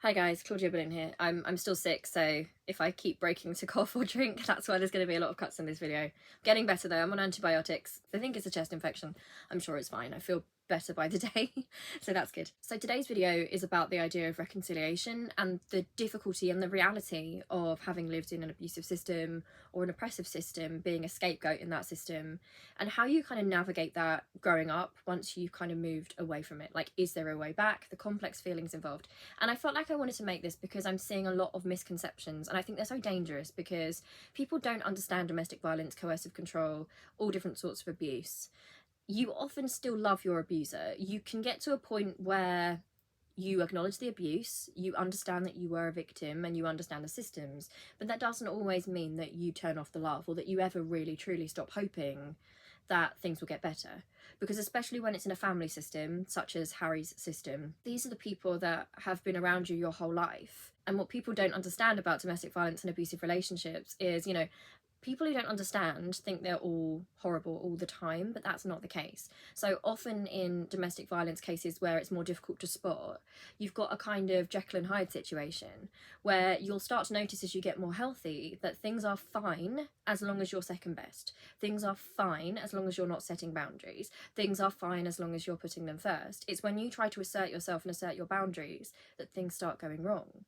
Hi guys, Claudia Boleyn here. I'm still sick, so if I keep breaking to cough or drink, that's why there's going to be a lot of cuts in this video. Getting better though, I'm on antibiotics. I think it's a chest infection. I'm sure it's fine. I feel better by the day, so that's good. So today's video is about the idea of reconciliation and the difficulty and the reality of having lived in an abusive system or an oppressive system, being a scapegoat in that system, and how you kind of navigate that growing up once you've kind of moved away from it. Like, is there a way back? The complex feelings involved. And I felt like I wanted to make this because I'm seeing a lot of misconceptions, and I think they're so dangerous because people don't understand domestic violence, coercive control, all different sorts of abuse. You often still love your abuser. You can get to a point where you acknowledge the abuse, you understand that you were a victim, and you understand the systems, but that doesn't always mean that you turn off the love or that you ever really truly stop hoping that things will get better. Because especially when it's in a family system, such as Harry's system, these are the people that have been around you your whole life. And what people don't understand about domestic violence and abusive relationships is, people who don't understand think they're all horrible all the time, but that's not the case. So often in domestic violence cases where it's more difficult to spot, you've got a kind of Jekyll and Hyde situation where you'll start to notice as you get more healthy that things are fine as long as you're second best. Things are fine as long as you're not setting boundaries. Things are fine as long as you're putting them first. It's when you try to assert yourself and assert your boundaries that things start going wrong.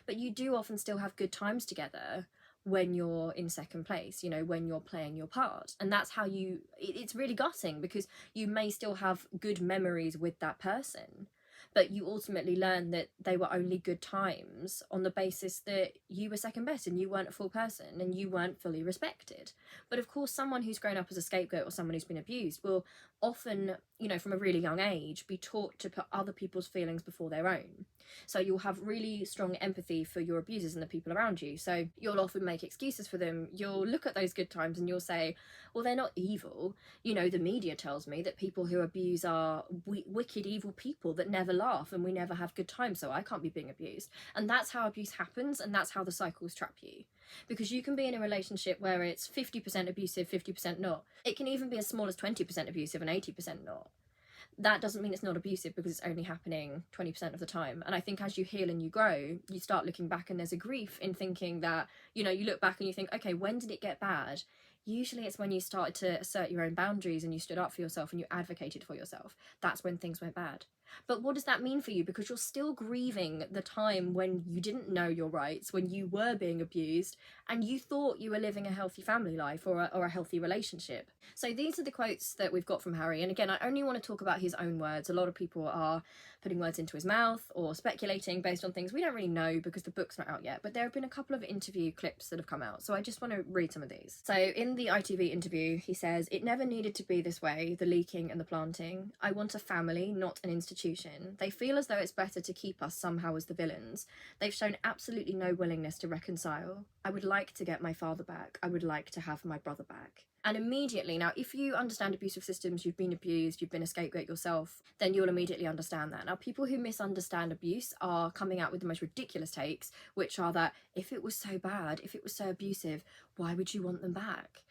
But you do often still have good times together when you're in second place, when you're playing your part. And that's how it's really gutting because you may still have good memories with that person, but you ultimately learn that they were only good times on the basis that you were second best and you weren't a full person and you weren't fully respected. But of course, someone who's grown up as a scapegoat or someone who's been abused will often, from a really young age, be taught to put other people's feelings before their own. So you'll have really strong empathy for your abusers and the people around you. So you'll often make excuses for them. You'll look at those good times and you'll say, well, they're not evil. The media tells me that people who abuse are wicked, evil people that never laugh and we never have good times, so I can't be being abused. And that's how abuse happens, and that's how the cycles trap you. Because you can be in a relationship where it's 50% abusive, 50% not. It can even be as small as 20% abusive and 80% not. That doesn't mean it's not abusive because it's only happening 20% of the time. And I think as you heal and you grow, you start looking back and there's a grief in thinking that, you look back and you think, okay, when did it get bad? Usually it's when you started to assert your own boundaries and you stood up for yourself and you advocated for yourself. That's when things went bad. But what does that mean for you? Because you're still grieving the time when you didn't know your rights, when you were being abused, and you thought you were living a healthy family life or a healthy relationship. So these are the quotes that we've got from Harry. And again, I only want to talk about his own words. A lot of people are putting words into his mouth or speculating based on things we don't really know because the book's not out yet. But there have been a couple of interview clips that have come out. So I just want to read some of these. So in the ITV interview, he says, "It never needed to be this way, the leaking and the planting. I want a family, not an institution. They feel as though it's better to keep us somehow as the villains. They've shown absolutely no willingness to reconcile. I would like to get my father back. I would like to have my brother back." And immediately, now, if you understand abusive systems, you've been abused, you've been a scapegoat yourself, then you'll immediately understand that. Now, people who misunderstand abuse are coming out with the most ridiculous takes, which are that if it was so bad, if it was so abusive, why would you want them back?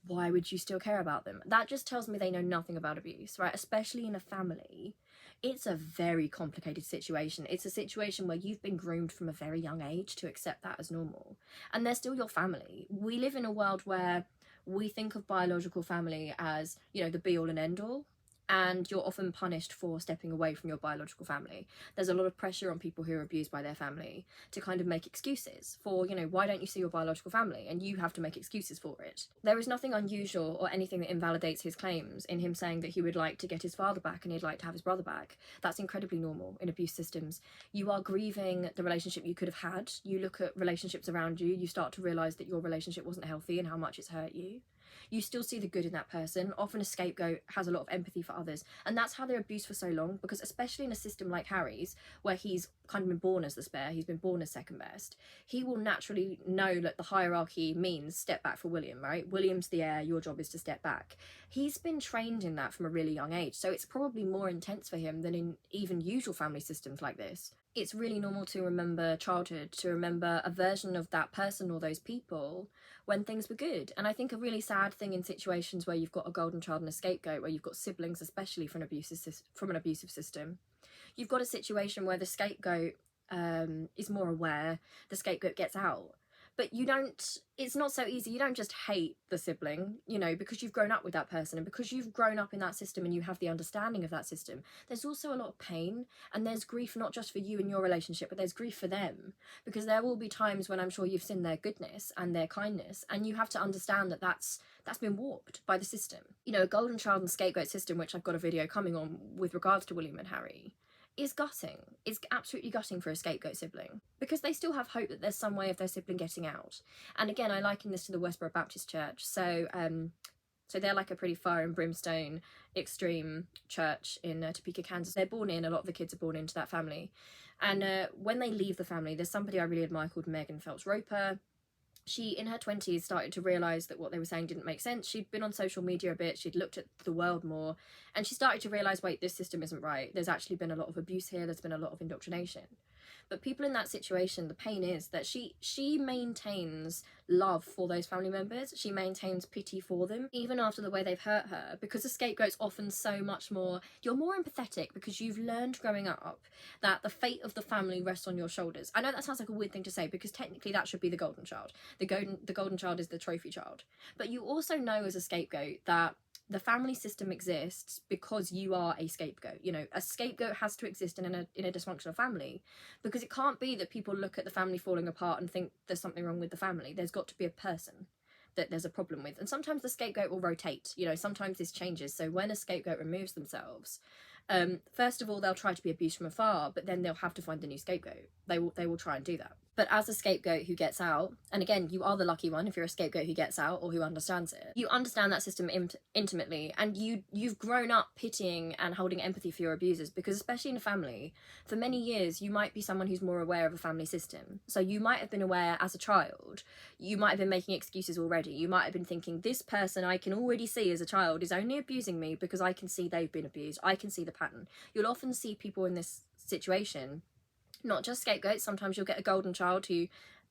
Why would you still care about them? That just tells me they know nothing about abuse, right? Especially in a family. It's a very complicated situation. It's a situation where you've been groomed from a very young age to accept that as normal. And they're still your family. We live in a world where we think of biological family as, the be-all and end-all, and you're often punished for stepping away from your biological family. There's a lot of pressure on people who are abused by their family to kind of make excuses for, why don't you see your biological family? And you have to make excuses for it. There is nothing unusual or anything that invalidates his claims in him saying that he would like to get his father back and he'd like to have his brother back. That's incredibly normal in abuse systems. You are grieving the relationship you could have had. You look at relationships around you, you start to realise that your relationship wasn't healthy and how much it's hurt you. You still see the good in that person. Often a scapegoat has a lot of empathy for others, and that's how they're abused for so long, because especially in a system like Harry's, where he's kind of been born as the spare, he's been born as second best, he will naturally know that the hierarchy means step back for William, right? William's the heir, your job is to step back. He's been trained in that from a really young age, so it's probably more intense for him than in even usual family systems like this. It's really normal to remember childhood, to remember a version of that person or those people when things were good. And I think a really sad thing in situations where you've got a golden child and a scapegoat, where you've got siblings, especially from an abusive system, you've got a situation where the scapegoat is more aware, the scapegoat gets out. But it's not so easy. You don't just hate the sibling, you know, because you've grown up with that person and because you've grown up in that system and you have the understanding of that system. There's also a lot of pain, and there's grief not just for you and your relationship, but there's grief for them, because there will be times when I'm sure you've seen their goodness and their kindness, and you have to understand that that's been warped by the system. You know, a golden child and scapegoat system, which I've got a video coming on with regards to William and Harry, is gutting. It's absolutely gutting for a scapegoat sibling, because they still have hope that there's some way of their sibling getting out. And again, I liken this to the Westboro Baptist Church. So they're like a pretty fire and brimstone extreme church in Topeka, Kansas. They're born in, a lot of the kids are born into that family. And when they leave the family, there's somebody I really admire called Megan Phelps Roper. She, in her 20s, started to realise that what they were saying didn't make sense. She'd been on social media a bit, she'd looked at the world more, and she started to realise, wait, this system isn't right. There's actually been a lot of abuse here, there's been a lot of indoctrination. But people in that situation, the pain is that she maintains love for those family members. She maintains pity for them, even after the way they've hurt her, because the scapegoat's often so much more, you're more empathetic because you've learned growing up that the fate of the family rests on your shoulders. I know that sounds like a weird thing to say, because technically that should be the golden child. The golden child is the trophy child. But you also know as a scapegoat that the family system exists because you are a scapegoat. You know, a scapegoat has to exist in a dysfunctional family, because it can't be that people look at the family falling apart and think there's something wrong with the family. There's got to be a person that there's a problem with. And sometimes the scapegoat will rotate, you know, sometimes this changes. So when a scapegoat removes themselves, first of all, they'll try to be abused from afar, but then they'll have to find a new scapegoat. They will try and do that. But as a scapegoat who gets out, and again, you are the lucky one if you're a scapegoat who gets out or who understands it. You understand that system intimately, and you've grown up pitying and holding empathy for your abusers, because especially in a family, for many years, you might be someone who's more aware of a family system. So you might have been aware as a child, you might have been making excuses already. You might have been thinking, this person I can already see as a child is only abusing me because I can see they've been abused. I can see the pattern. You'll often see people in this situation, not just scapegoats. Sometimes you'll get a golden child who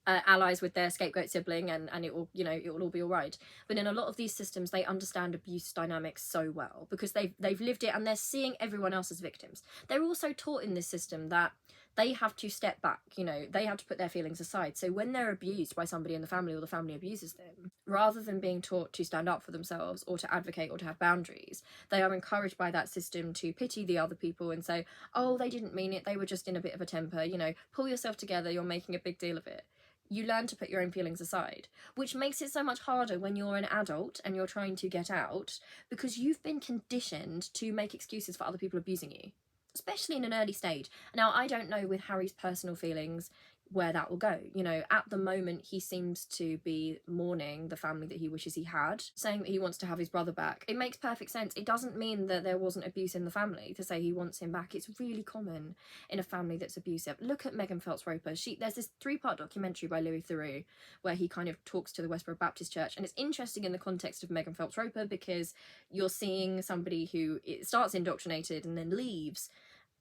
allies with their scapegoat sibling, and it will, you know, it will all be all right. But in a lot of these systems, they understand abuse dynamics so well because they've lived it, and they're seeing everyone else as victims. They're also taught in this system that they have to step back, you know, they have to put their feelings aside. So when they're abused by somebody in the family, or the family abuses them, rather than being taught to stand up for themselves or to advocate or to have boundaries, they are encouraged by that system to pity the other people and say, oh, they didn't mean it, they were just in a bit of a temper, you know, pull yourself together, you're making a big deal of it. You learn to put your own feelings aside, which makes it so much harder when you're an adult and you're trying to get out, because you've been conditioned to make excuses for other people abusing you, especially in an early stage. Now, I don't know with Harry's personal feelings where that will go. You know, at the moment, he seems to be mourning the family that he wishes he had, saying that he wants to have his brother back. It makes perfect sense. It doesn't mean that there wasn't abuse in the family to say he wants him back. It's really common in a family that's abusive. Look at Megan Phelps Roper. There's this 3-part documentary by Louis Theroux where he kind of talks to the Westboro Baptist Church, and it's interesting in the context of Megan Phelps Roper because you're seeing somebody who starts indoctrinated and then leaves.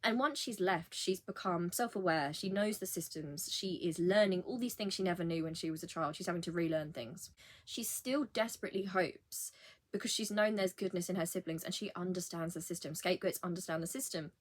And once she's left, she's become self-aware. She knows the systems. She is learning all these things she never knew when she was a child. She's having to relearn things. She still desperately hopes, because she's known there's goodness in her siblings and she understands the system. Scapegoats understand the system,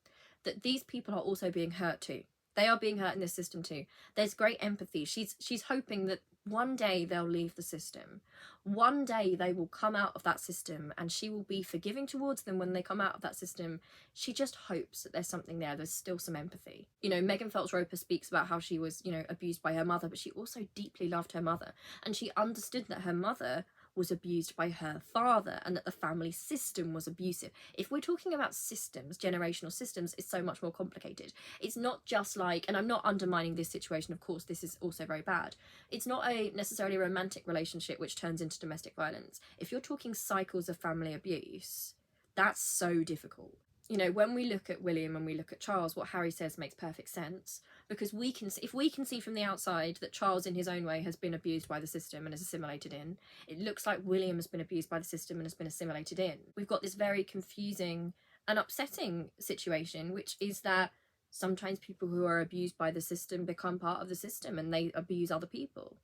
that these people are also being hurt too. They are being hurt in this system too. There's great empathy. She's hoping that one day they'll leave the system. One day they will come out of that system and she will be forgiving towards them when they come out of that system. She just hopes that there's something there. There's still some empathy. You know, Megan Phelps Roper speaks about how she was, you know, abused by her mother, but she also deeply loved her mother. And she understood that her mother was abused by her father and that the family system was abusive. If we're talking about systems, generational systems, it's so much more complicated. It's not just like, and I'm not undermining this situation, of course, this is also very bad. It's not necessarily a romantic relationship which turns into domestic violence. If you're talking cycles of family abuse, that's so difficult. You know, when we look at William and we look at Charles, what Harry says makes perfect sense, because if we can see from the outside that Charles in his own way has been abused by the system and is assimilated in, it looks like William has been abused by the system and has been assimilated in. We've got this very confusing and upsetting situation, which is that sometimes people who are abused by the system become part of the system and they abuse other people.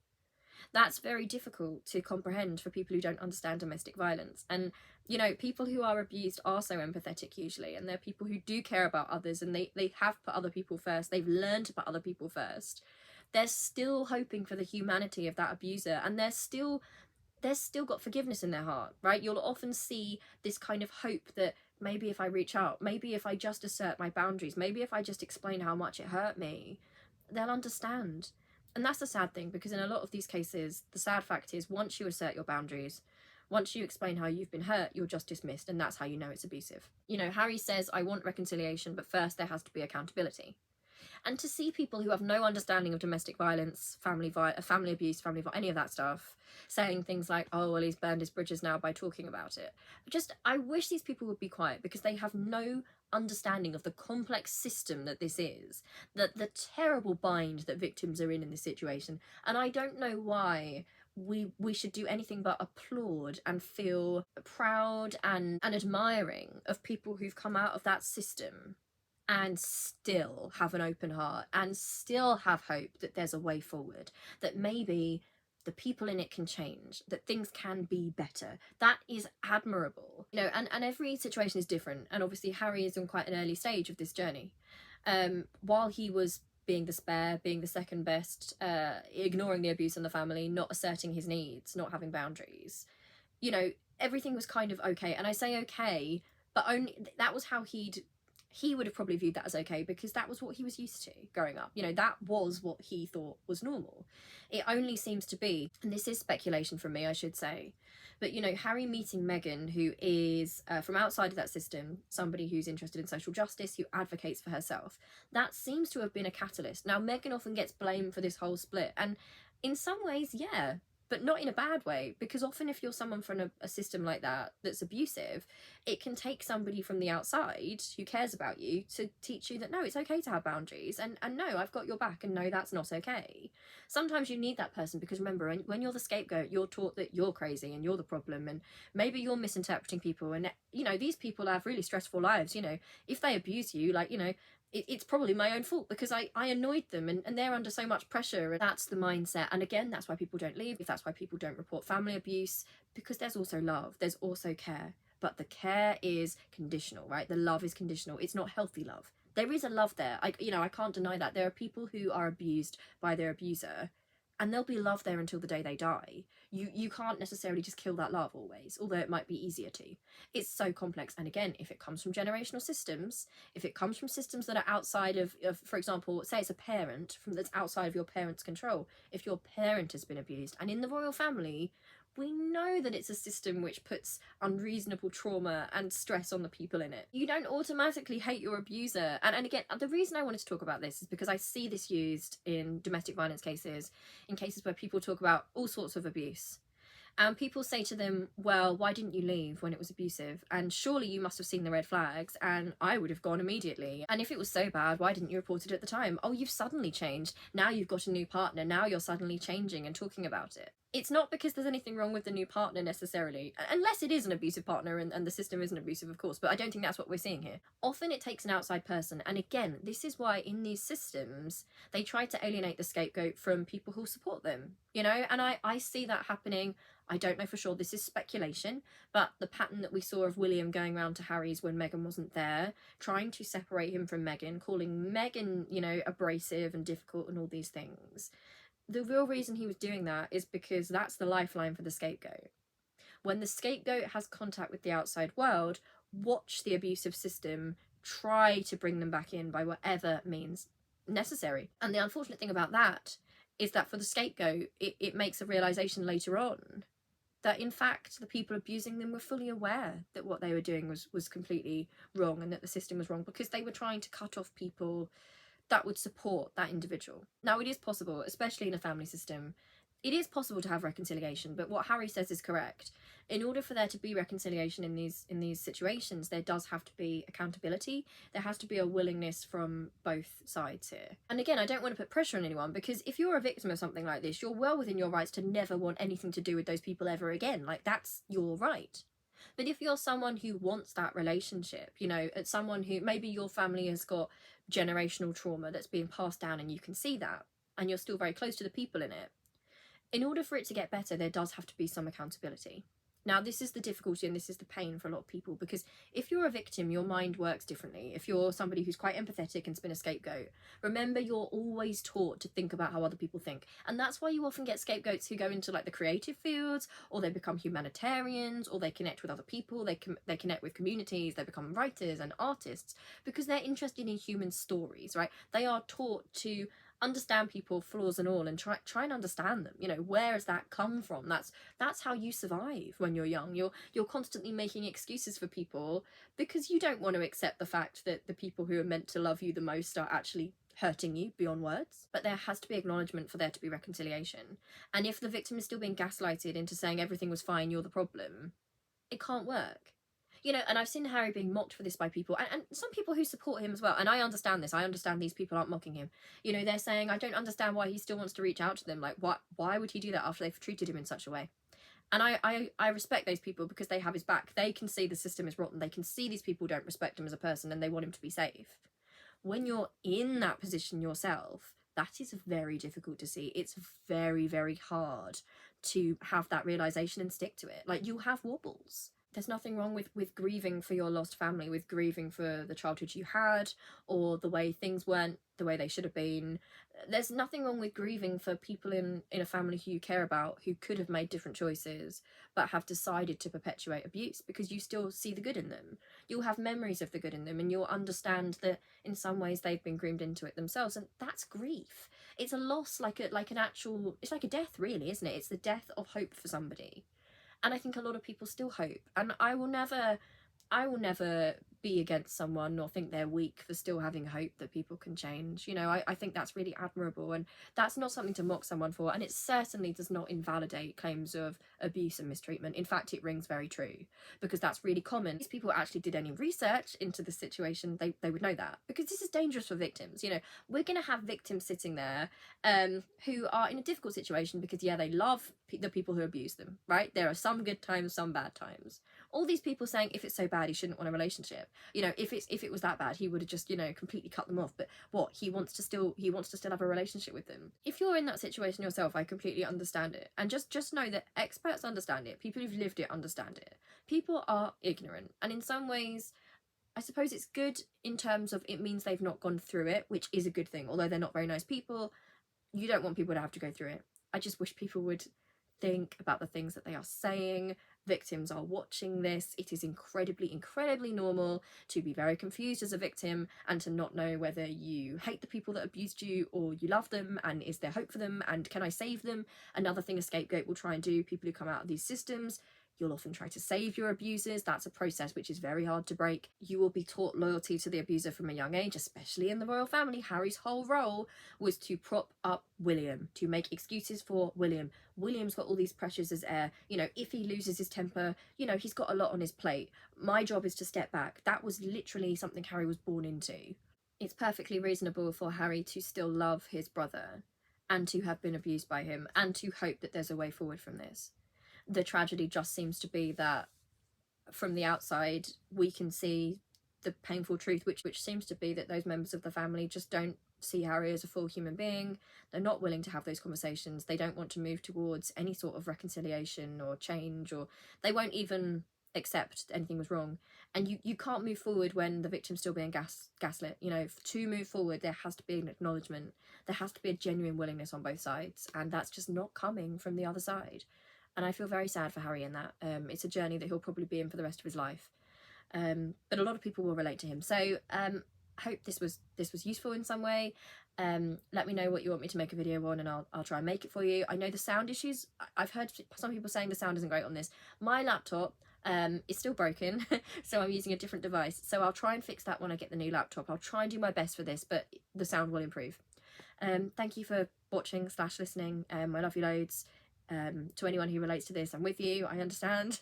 That's very difficult to comprehend for people who don't understand domestic violence. And, you know, people who are abused are so empathetic usually, and they're people who do care about others, and they have put other people first. They've learned to put other people first. They're still hoping for the humanity of that abuser, and they're still got forgiveness in their heart, right? You'll often see this kind of hope that maybe if I reach out, maybe if I just assert my boundaries, maybe if I just explain how much it hurt me, they'll understand. And that's the sad thing, because in a lot of these cases, the sad fact is once you assert your boundaries, once you explain how you've been hurt, you're just dismissed, and that's how you know it's abusive. You know, Harry says, I want reconciliation, but first there has to be accountability. And to see people who have no understanding of domestic violence, family abuse, any of that stuff, saying things like, oh, well, he's burned his bridges now by talking about it. I wish these people would be quiet, because they have no understanding of the complex system that this is, the terrible bind that victims are in this situation. And I don't know why we should do anything but applaud and feel proud and admiring of people who've come out of that system and still have an open heart and still have hope that there's a way forward, that maybe the people in it can change, that things can be better. That is admirable. You know, and every situation is different. And obviously Harry is on quite an early stage of this journey. While he was being the spare, being the second best, ignoring the abuse in the family, not asserting his needs, not having boundaries, you know, everything was kind of okay. And I say okay, but only that was how he would have probably viewed that as okay, because that was what he was used to growing up. You know, that was what he thought was normal. It only seems to be, and this is speculation from me, I should say, but, you know, Harry meeting Meghan, who is from outside of that system, somebody who's interested in social justice, who advocates for herself, that seems to have been a catalyst. Now, Meghan often gets blamed for this whole split, and in some ways, yeah, but not in a bad way, because often if you're someone from a system like that that's abusive, it can take somebody from the outside who cares about you to teach you that no, it's okay to have boundaries, and no, I've got your back, and no, that's not okay. Sometimes you need that person, because remember, when you're the scapegoat, you're taught that you're crazy and you're the problem, and maybe you're misinterpreting people, and, you know, these people have really stressful lives. You know, if they abuse you, like, you know, it's probably my own fault because I annoyed them, and they're under so much pressure. And that's the mindset. And again, that's why people don't leave. That's why people don't report family abuse, because there's also love, there's also care. But the care is conditional, right? The love is conditional. It's not healthy love. There is a love there. I can't deny that. There are people who are abused by their abuser, and there'll be love there until the day they die. You can't necessarily just kill that love always, although it might be easier to. It's so complex. And again, if it comes from generational systems, if it comes from systems that are outside of, for example, say it's a parent that's outside of your parent's control, if your parent has been abused, and in the royal family, we know that it's a system which puts unreasonable trauma and stress on the people in it. You don't automatically hate your abuser. And again, the reason I wanted to talk about this is because I see this used in domestic violence cases, in cases where people talk about all sorts of abuse. And people say to them, well, why didn't you leave when it was abusive? And surely you must have seen the red flags, and I would have gone immediately. And if it was so bad, why didn't you report it at the time? Oh, you've suddenly changed. Now you've got a new partner. Now you're suddenly changing and talking about it. It's not because there's anything wrong with the new partner necessarily, unless it is an abusive partner and the system isn't abusive, of course, but I don't think that's what we're seeing here. Often it takes an outside person, and again, this is why in these systems, they try to alienate the scapegoat from people who support them, you know, and I see that happening. I don't know for sure, this is speculation, but the pattern that we saw of William going around to Harry's when Meghan wasn't there, trying to separate him from Meghan, calling Meghan, you know, abrasive and difficult and all these things. The real reason he was doing that is because that's the lifeline for the scapegoat. When the scapegoat has contact with the outside world, watch the abusive system try to bring them back in by whatever means necessary. And the unfortunate thing about that is that for the scapegoat, it makes a realization later on that in fact the people abusing them were fully aware that what they were doing was completely wrong, and that the system was wrong, because they were trying to cut off people that would support that individual. Now, it is possible, especially in a family system, it is possible to have reconciliation, but what Harry says is correct. In order for there to be reconciliation in these situations, there does have to be accountability. There has to be a willingness from both sides here. And again, I don't want to put pressure on anyone, because if you're a victim of something like this, you're well within your rights to never want anything to do with those people ever again. Like, that's your right. But if you're someone who wants that relationship, you know, it's someone who maybe your family has got generational trauma that's being passed down and you can see that, and you're still very close to the people in it, In order for it to get better, there does have to be some accountability. Now, this is the difficulty and this is the pain for a lot of people, because if you're a victim, your mind works differently. If you're somebody who's quite empathetic and's been a scapegoat, remember, you're always taught to think about how other people think. And that's why you often get scapegoats who go into like the creative fields, or they become humanitarians, or they connect with other people, they connect with communities, they become writers and artists, because they're interested in human stories, right? They are taught to understand people, flaws and all, and try and understand them. You know, where has that come from? That's how you survive when you're young. You're constantly making excuses for people because you don't want to accept the fact that the people who are meant to love you the most are actually hurting you beyond words. But there has to be acknowledgement for there to be reconciliation. And if the victim is still being gaslighted into saying everything was fine, you're the problem, it can't work. You know, and I've seen Harry being mocked for this by people, and some people who support him as well. And I understand this. I understand these people aren't mocking him. You know, they're saying, I don't understand why he still wants to reach out to them. Like, why would he do that after they've treated him in such a way? And I respect those people because they have his back. They can see the system is rotten. They can see these people don't respect him as a person and they want him to be safe. When you're in that position yourself, that is very difficult to see. It's very, very hard to have that realization and stick to it. Like, you'll have wobbles. There's nothing wrong with grieving for your lost family, with grieving for the childhood you had, or the way things weren't the way they should have been. There's nothing wrong with grieving for people in a family who you care about, who could have made different choices, but have decided to perpetuate abuse, because you still see the good in them. You'll have memories of the good in them, and you'll understand that in some ways they've been groomed into it themselves, and that's grief. It's a loss, like an actual, it's like a death, really, isn't it? It's the death of hope for somebody. And I think a lot of people still hope. And I will never be against someone or think they're weak for still having hope that people can change. You know, I think that's really admirable, and that's not something to mock someone for. And it certainly does not invalidate claims of abuse and mistreatment. In fact, it rings very true, because that's really common. If people actually did any research into the situation, they would know that, because this is dangerous for victims. You know, we're going to have victims sitting there who are in a difficult situation because, yeah, they love the people who abuse them, right? There are some good times, some bad times. All these people saying, if it's so bad, he shouldn't want a relationship. You know, if it was that bad, he would have just, you know, completely cut them off. But what, he wants to still have a relationship with them. If you're in that situation yourself, I completely understand it. And just know that experts understand it. People who've lived it understand it. People are ignorant. And in some ways, I suppose it's good in terms of it means they've not gone through it, which is a good thing. Although they're not very nice people, you don't want people to have to go through it. I just wish people would think about the things that they are saying. Victims are watching this. It is incredibly, incredibly normal to be very confused as a victim and to not know whether you hate the people that abused you or you love them, and is there hope for them, and can I save them? Another thing a scapegoat will try and do, people who come out of these systems, you'll often try to save your abusers. That's a process which is very hard to break. You will be taught loyalty to the abuser from a young age, especially in the royal family. Harry's whole role was to prop up William, to make excuses for William. William's got all these pressures as heir. You know, if he loses his temper, you know, he's got a lot on his plate. My job is to step back. That was literally something Harry was born into. It's perfectly reasonable for Harry to still love his brother and to have been abused by him and to hope that there's a way forward from this. The tragedy just seems to be that from the outside we can see the painful truth, which seems to be that those members of the family just don't see Harry as a full human being. They're not willing to have those conversations. They don't want to move towards any sort of reconciliation or change, or they won't even accept anything was wrong. And you can't move forward when the victim's still being gaslit. You know, to move forward there has to be an acknowledgement. There has to be a genuine willingness on both sides, and that's just not coming from the other side. And I feel very sad for Harry in that. It's a journey that he'll probably be in for the rest of his life. But a lot of people will relate to him. So I hope this was useful in some way. Let me know what you want me to make a video on, and I'll try and make it for you. I know the sound issues, I've heard some people saying the sound isn't great on this. My laptop is still broken, so I'm using a different device. So I'll try and fix that when I get the new laptop. I'll try and do my best for this, but the sound will improve. Thank you for watching / listening. I love you loads. To anyone who relates to this, I'm with you. I understand.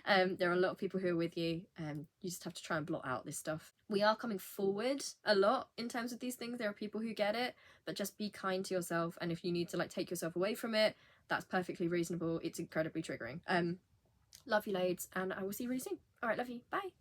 There are a lot of people who are with you. You just have to try and blot out this stuff. We are coming forward a lot in terms of these things. There are people who get it, but just be kind to yourself. And if you need to like take yourself away from it, that's perfectly reasonable. It's incredibly triggering. Love you loads, and I will see you really soon. All right, love you. Bye.